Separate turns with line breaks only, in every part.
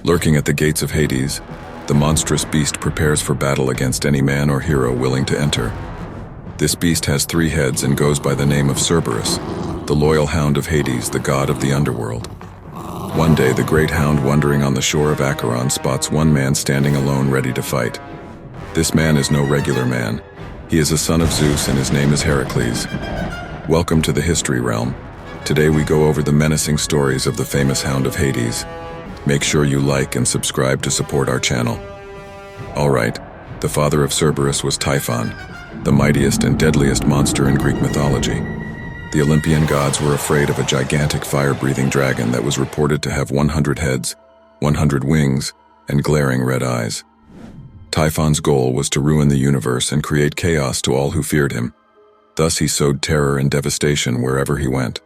Lurking at the gates of Hades, the monstrous beast prepares for battle against any man or hero willing to enter. This beast has 3 heads and goes by the name of Cerberus, the loyal hound of Hades, the god of the underworld. One day, the great hound wandering on the shore of Acheron spots one man standing alone ready to fight. This man is no regular man. He is a son of Zeus and his name is Heracles. Welcome to the History Realm. Today we go over the menacing stories of the famous Hound of Hades. Make sure you like and subscribe to support our channel. Alright, the father of Cerberus was Typhon, the mightiest and deadliest monster in Greek mythology. The Olympian gods were afraid of a gigantic fire-breathing dragon that was reported to have 100 heads, 100 wings, and glaring red eyes. Typhon's goal was to ruin the universe and create chaos to all who feared him. Thus he sowed terror and devastation wherever he went.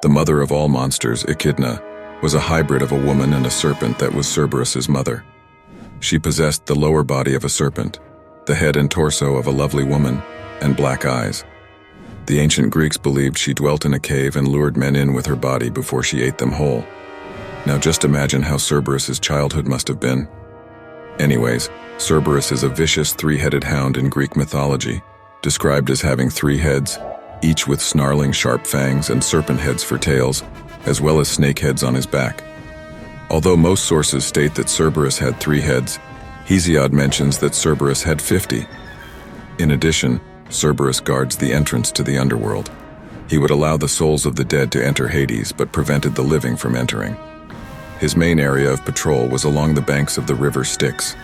The mother of all monsters, Echidna, was a hybrid of a woman and a serpent that was Cerberus's mother. She possessed the lower body of a serpent, the head and torso of a lovely woman, and black eyes. The ancient Greeks believed she dwelt in a cave and lured men in with her body before she ate them whole. Now just imagine how Cerberus's childhood must have been. Anyways, Cerberus is a vicious 3-headed hound in Greek mythology, described as having 3 heads, each with snarling sharp fangs and serpent heads for tails, as well as snake heads on his back. Although most sources state that Cerberus had 3 heads, Hesiod mentions that Cerberus had 50. In addition, Cerberus guards the entrance to the underworld. He would allow the souls of the dead to enter Hades, but prevented the living from entering. His main area of patrol was along the banks of the river Styx,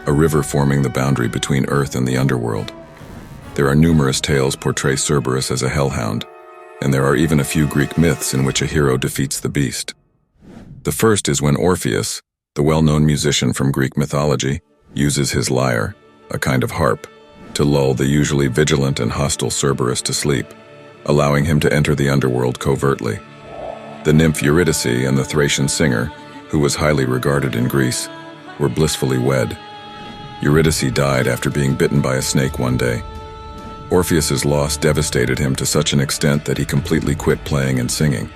a river forming the boundary between Earth and the underworld. There are numerous tales portray Cerberus as a hellhound, and there are even a few Greek myths in which a hero defeats the beast. The first is when Orpheus, the well-known musician from Greek mythology, uses his lyre, a kind of harp, to lull the usually vigilant and hostile Cerberus to sleep, allowing him to enter the underworld covertly. The nymph Eurydice and the Thracian singer, who was highly regarded in Greece, were blissfully wed. Eurydice died after being bitten by a snake one day. Orpheus's loss devastated him to such an extent that he completely quit playing and singing.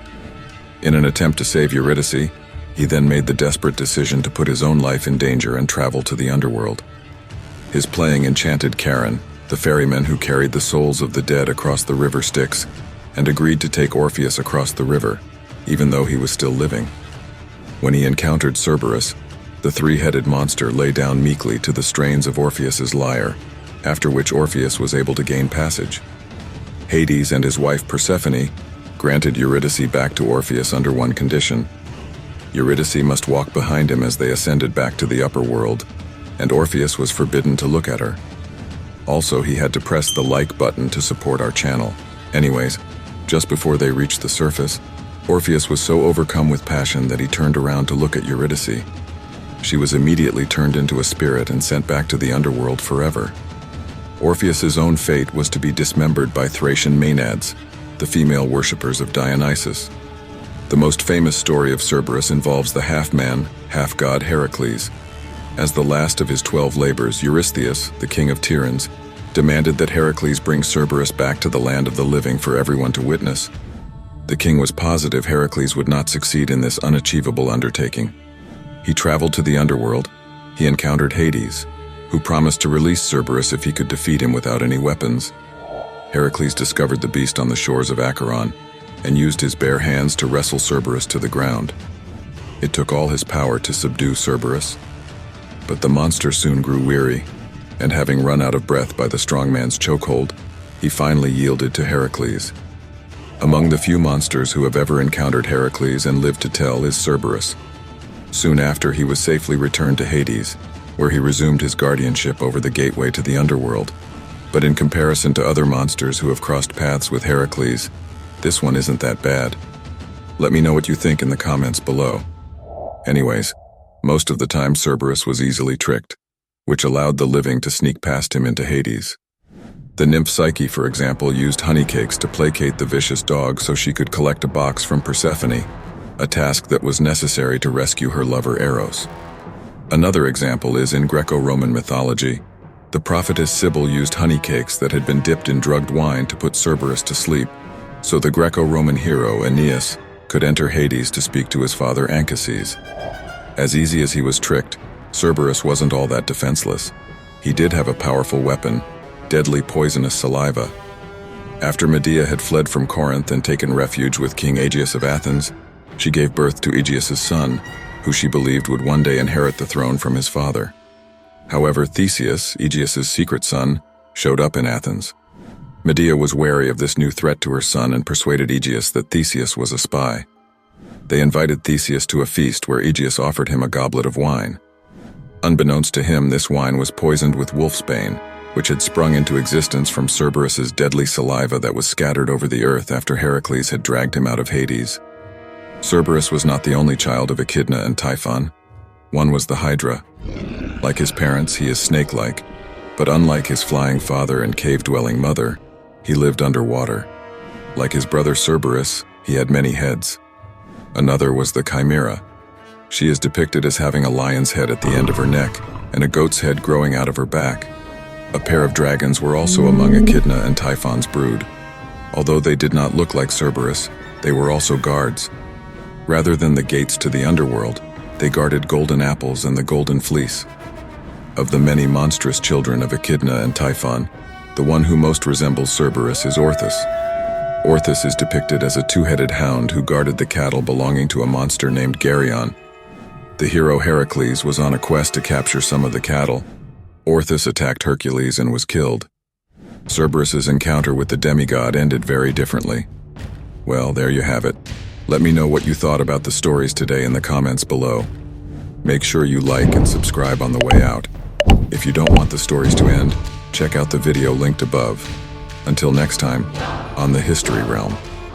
In an attempt to save Eurydice, he then made the desperate decision to put his own life in danger and travel to the underworld. His playing enchanted Charon, the ferryman who carried the souls of the dead across the river Styx, and agreed to take Orpheus across the river, even though he was still living. When he encountered Cerberus, the 3-headed monster lay down meekly to the strains of Orpheus's lyre, after which Orpheus was able to gain passage. Hades and his wife Persephone granted Eurydice back to Orpheus under one condition. Eurydice must walk behind him as they ascended back to the upper world, and Orpheus was forbidden to look at her. Also, he had to press the like button to support our channel. Anyways, just before they reached the surface, Orpheus was so overcome with passion that he turned around to look at Eurydice. She was immediately turned into a spirit and sent back to the underworld forever. Orpheus's own fate was to be dismembered by Thracian Maenads, the female worshippers of Dionysus. The most famous story of Cerberus involves the half-man, half-god Heracles. As the last of his 12 labors, Eurystheus, the king of Tiryns, demanded that Heracles bring Cerberus back to the land of the living for everyone to witness. The king was positive Heracles would not succeed in this unachievable undertaking. He traveled to the underworld. He encountered Hades, who promised to release Cerberus if he could defeat him without any weapons. Heracles discovered the beast on the shores of Acheron and used his bare hands to wrestle Cerberus to the ground. It took all his power to subdue Cerberus, but the monster soon grew weary, and having run out of breath by the strong man's chokehold, he finally yielded to Heracles. Among the few monsters who have ever encountered Heracles and lived to tell is Cerberus. Soon after, he was safely returned to Hades, where he resumed his guardianship over the gateway to the underworld. But in comparison to other monsters who have crossed paths with Heracles, this one isn't that bad. Let me know what you think in the comments below. Anyways, most of the time Cerberus was easily tricked, which allowed the living to sneak past him into Hades. The nymph Psyche, for example, used honey cakes to placate the vicious dog so she could collect a box from Persephone, a task that was necessary to rescue her lover Eros. Another example is in Greco-Roman mythology. The prophetess Sybil used honey cakes that had been dipped in drugged wine to put Cerberus to sleep, so the Greco-Roman hero Aeneas could enter Hades to speak to his father Anchises. As easy as he was tricked, Cerberus wasn't all that defenseless. He did have a powerful weapon, deadly poisonous saliva. After Medea had fled from Corinth and taken refuge with King Aegeus of Athens, she gave birth to Aegeus's son, who she believed would one day inherit the throne from his father. However, Theseus, Aegeus's secret son, showed up in Athens. Medea was wary of this new threat to her son and persuaded Aegeus that Theseus was a spy. They invited Theseus to a feast where Aegeus offered him a goblet of wine. Unbeknownst to him, this wine was poisoned with wolfsbane, which had sprung into existence from Cerberus's deadly saliva that was scattered over the earth after Heracles had dragged him out of Hades. Cerberus was not the only child of Echidna and Typhon. One was the Hydra. Like his parents, he is snake-like, but unlike his flying father and cave-dwelling mother, he lived underwater. Like his brother Cerberus, he had many heads. Another was the Chimera. She is depicted as having a lion's head at the end of her neck and a goat's head growing out of her back. A pair of dragons were also among Echidna and Typhon's brood. Although they did not look like Cerberus, they were also guards. Rather than the gates to the underworld, they guarded golden apples and the golden fleece. Of the many monstrous children of Echidna and Typhon, the one who most resembles Cerberus is Orthus. Orthus is depicted as a two-headed hound who guarded the cattle belonging to a monster named Geryon. The hero Heracles was on a quest to capture some of the cattle. Orthus attacked Hercules and was killed. Cerberus's encounter with the demigod ended very differently. Well, there you have it. Let me know what you thought about the stories today in the comments below. Make sure you like and subscribe on the way out. If you don't want the stories to end, check out the video linked above. Until next time, on the History Realm.